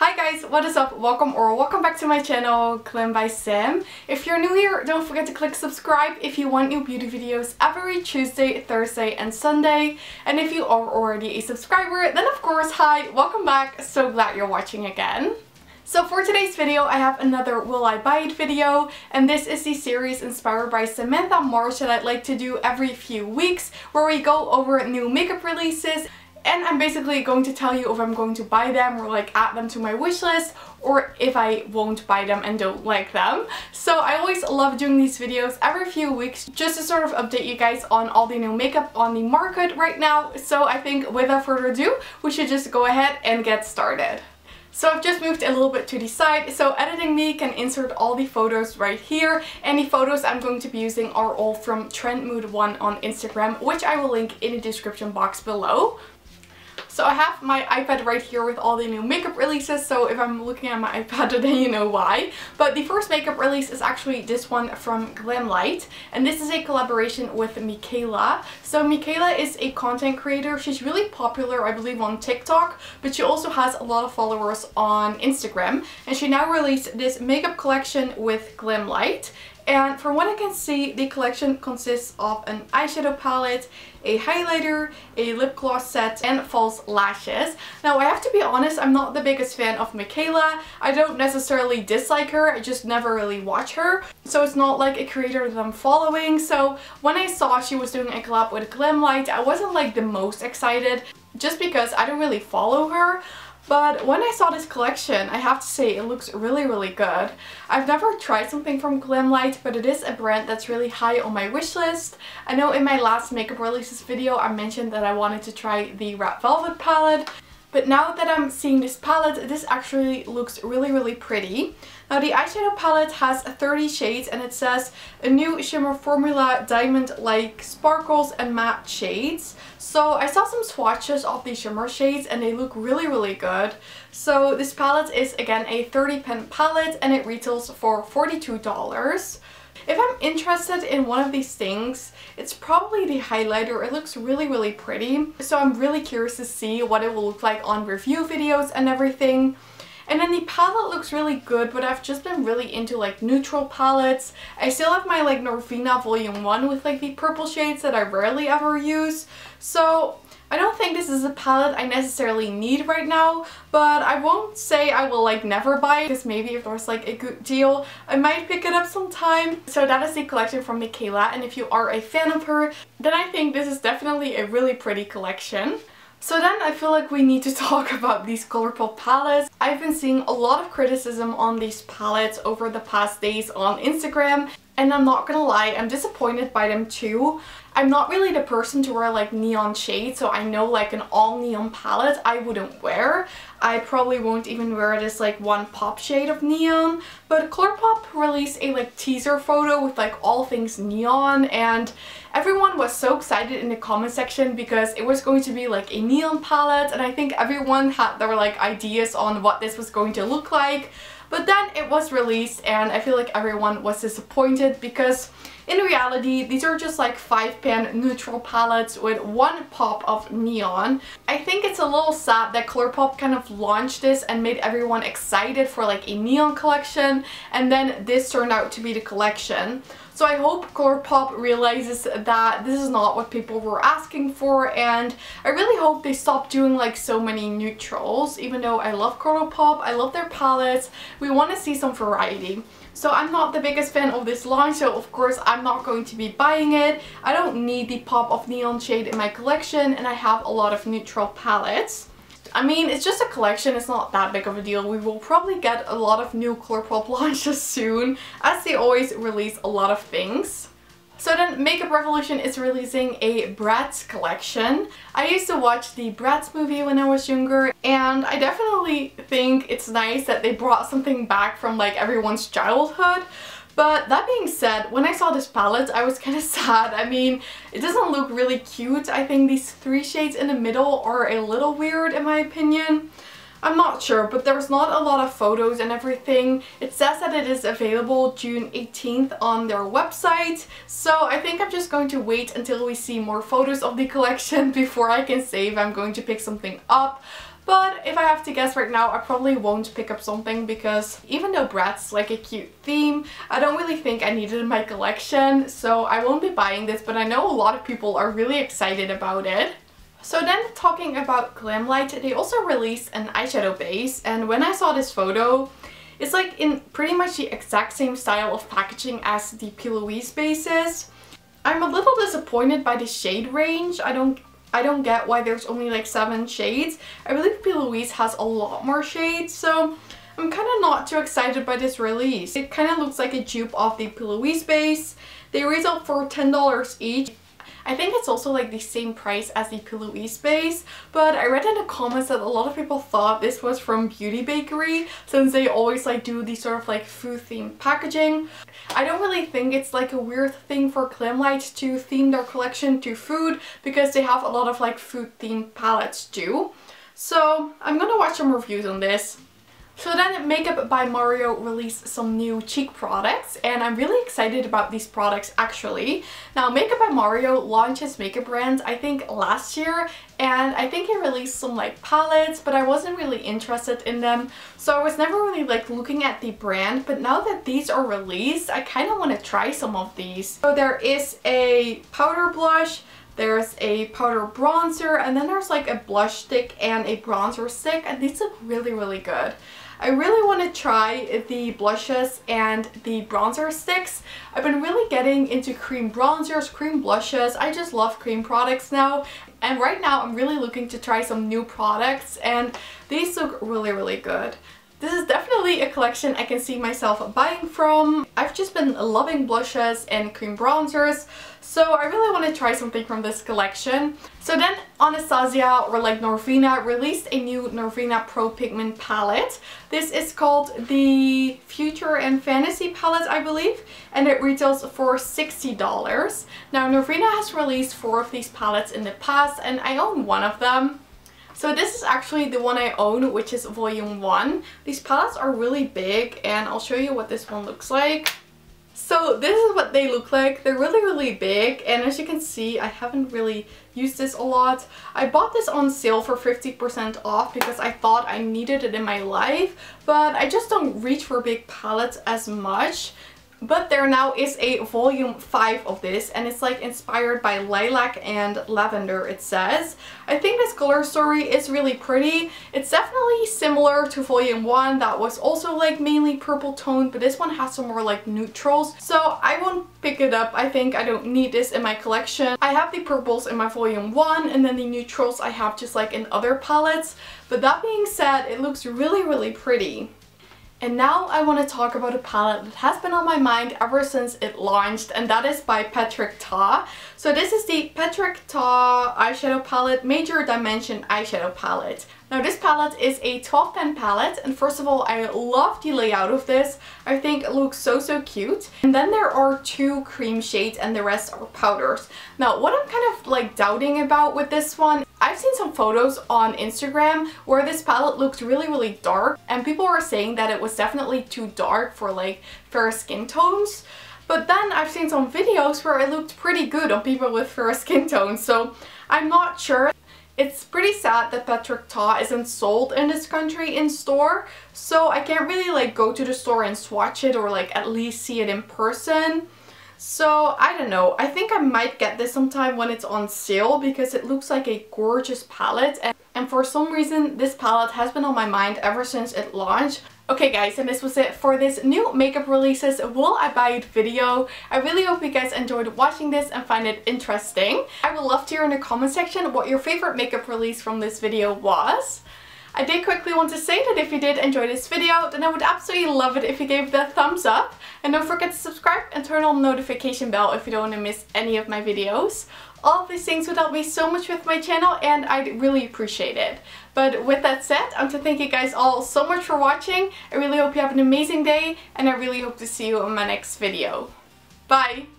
Hi guys, what is up? Welcome back to my channel, Glam By Sam. If you're new here, don't forget to click subscribe if you want new beauty videos every Tuesday, Thursday and Sunday. And if you are already a subscriber, then of course, hi, welcome back. So glad you're watching again. So for today's video, I have another Will I Buy It video, and this is the series inspired by Samantha Marsh that I'd like to do every few weeks, where we go over new makeup releases. And I'm basically going to tell you if I'm going to buy them or like add them to my wish list, or if I won't buy them and don't like them. So I always love doing these videos every few weeks just to sort of update you guys on all the new makeup on the market right now. So I think without further ado, we should just go ahead and get started. So I've just moved a little bit to the side, so editing me can insert all the photos right here. And the photos I'm going to be using are all from Trendmood1 on Instagram, which I will link in the description box below. So I have my iPad right here with all the new makeup releases, so if I'm looking at my iPad then you know why. But the first makeup release is actually this one from Glamlite, and this is a collaboration with Mikayla. So Mikayla is a content creator. She's really popular, I believe, on TikTok, but she also has a lot of followers on Instagram. And she now released this makeup collection with Glamlite. And from what I can see, the collection consists of an eyeshadow palette, a highlighter, a lip gloss set, and false lashes. Now I have to be honest, I'm not the biggest fan of Mikayla. I don't necessarily dislike her, I just never really watch her. So it's not like a creator that I'm following. So when I saw she was doing a collab with Glamlite, I wasn't like the most excited, just because I don't really follow her. But when I saw this collection, I have to say it looks really good. I've never tried something from Glamlite, but it is a brand that's really high on my wish list. I know in my last makeup releases video I mentioned that I wanted to try the Red Velvet palette. But now that I'm seeing this palette, this actually looks really pretty. Now the eyeshadow palette has 30 shades and it says a new shimmer formula, diamond-like sparkles and matte shades. So I saw some swatches of the shimmer shades and they look really good. So this palette is again a 30-pen palette and it retails for $42. If I'm interested in one of these things, it's probably the highlighter. It looks really pretty. So I'm really curious to see what it will look like on review videos and everything. And then the palette looks really good, but I've just been really into like neutral palettes. I still have my like Norvina volume 1 with like the purple shades that I rarely ever use. So I don't think this is a palette I necessarily need right now, but I won't say I will like never buy it, because maybe if there's like a good deal, I might pick it up sometime. So that is the collection from Mikayla, and if you are a fan of her, then I think this is definitely a really pretty collection. So then I feel like we need to talk about these Colourpop palettes. I've been seeing a lot of criticism on these palettes over the past days on Instagram, and I'm not gonna lie, I'm disappointed by them too. I'm not really the person to wear like neon shades, so I know like an all neon palette I wouldn't wear. I probably won't even wear this like one pop shade of neon. But Colourpop released a like teaser photo with like all things neon, and everyone was so excited in the comment section because it was going to be like a neon palette, and I think everyone had their like ideas on what this was going to look like. But then it was released and I feel like everyone was disappointed, because in reality these are just like 5-pan neutral palettes with one pop of neon. I think it's a little sad that Colourpop kind of launched this and made everyone excited for like a neon collection, and then this turned out to be the collection. So I hope Colourpop realizes that this is not what people were asking for, and I really hope they stop doing like so many neutrals. Even though I love Colourpop, I love their palettes, we want to see some variety. So I'm not the biggest fan of this launch, so of course I'm not going to be buying it. I don't need the pop of neon shade in my collection, and I have a lot of neutral palettes. I mean, it's just a collection, it's not that big of a deal. We will probably get a lot of new Colourpop launches soon, as they always release a lot of things. So then Makeup Revolution is releasing a Bratz collection. I used to watch the Bratz movie when I was younger, and I definitely think it's nice that they brought something back from like everyone's childhood. But that being said, when I saw this palette, I was kind of sad. I mean, it doesn't look really cute. I think these 3 shades in the middle are a little weird in my opinion. I'm not sure, but there's not a lot of photos and everything. It says that it is available June 18th on their website. So I think I'm just going to wait until we see more photos of the collection before I can say if I'm going to pick something up. But if I have to guess right now, I probably won't pick up something because even though Bratz like a cute theme, I don't really think I need it in my collection. So I won't be buying this, but I know a lot of people are really excited about it. So then talking about Glamlite, they also released an eyeshadow base, and when I saw this photo, it's like in pretty much the exact same style of packaging as the P. Louise bases. I'm a little disappointed by the shade range. I don't get why there's only like 7 shades. I believe P. Louise has a lot more shades, so I'm kind of not too excited by this release. It kind of looks like a dupe of the P. Louise base. They retail for $10 each. I think it's also like the same price as the P. Louise base, but I read in the comments that a lot of people thought this was from Beauty Bakery since they always like do these sort of like food themed packaging. I don't really think it's like a weird thing for Glamlite to theme their collection to food because they have a lot of like food themed palettes too. So I'm gonna watch some reviews on this. So then Makeup by Mario released some new cheek products, and I'm really excited about these products actually. Now Makeup by Mario launched his makeup brand I think last year, and I think he released some like palettes, but I wasn't really interested in them. So I was never really like looking at the brand, but now that these are released, I kind of want to try some of these. So there is a powder blush, there's a powder bronzer, and then there's like a blush stick and a bronzer stick, and these look really, really good. I really want to try the blushes and the bronzer sticks. I've been really getting into cream bronzers, cream blushes. I just love cream products now. And right now I'm really looking to try some new products, and these look really, really good. This is definitely a collection I can see myself buying from. I've just been loving blushes and cream bronzers, so I really want to try something from this collection. So then Anastasia, or like Norvina, released a new Norvina Pro Pigment palette. This is called the Future and Fantasy palette, I believe, and it retails for $60. Now Norvina has released 4 of these palettes in the past, and I own one of them. So this is actually the one I own, which is volume 1. These palettes are really big, and I'll show you what this one looks like. So this is what they look like. They're really, really big, and as you can see, I haven't really used this a lot. I bought this on sale for 50% off because I thought I needed it in my life, but I just don't reach for big palettes as much. But there now is a volume 5 of this, and it's like inspired by lilac and lavender, it says. I think this color story is really pretty. It's definitely similar to volume 1 that was also like mainly purple toned, but this one has some more like neutrals. So I won't pick it up. I think I don't need this in my collection. I have the purples in my volume 1, and then the neutrals I have just like in other palettes. But that being said, it looks really, really pretty. And now I want to talk about a palette that has been on my mind ever since it launched, and that is by Patrick Ta. So this is the Patrick Ta eyeshadow palette, Major Dimension eyeshadow palette. Now this palette is a 12-pan palette, and first of all, I love the layout of this. I think it looks so, so cute. And then there are 2 cream shades and the rest are powders. Now what I'm kind of like doubting about with this one, I've seen some photos on Instagram where this palette looks really, really dark, and people were saying that it was definitely too dark for like fair skin tones. But then I've seen some videos where it looked pretty good on people with fair skin tones, so I'm not sure. It's pretty sad that Patrick Ta isn't sold in this country in store, so I can't really like go to the store and swatch it or like at least see it in person. So I don't know, I think I might get this sometime when it's on sale because it looks like a gorgeous palette, and for some reason this palette has been on my mind ever since it launched. Okay guys, and this was it for this new makeup releases will I buy it video. I really hope you guys enjoyed watching this and find it interesting. I would love to hear in the comment section what your favorite makeup release from this video was. I did quickly want to say that if you did enjoy this video, then I would absolutely love it if you gave it a thumbs up. And don't forget to subscribe and turn on the notification bell if you don't want to miss any of my videos. All of these things would help me so much with my channel, and I'd really appreciate it. But with that said, I want to thank you guys all so much for watching. I really hope you have an amazing day, and I really hope to see you in my next video. Bye!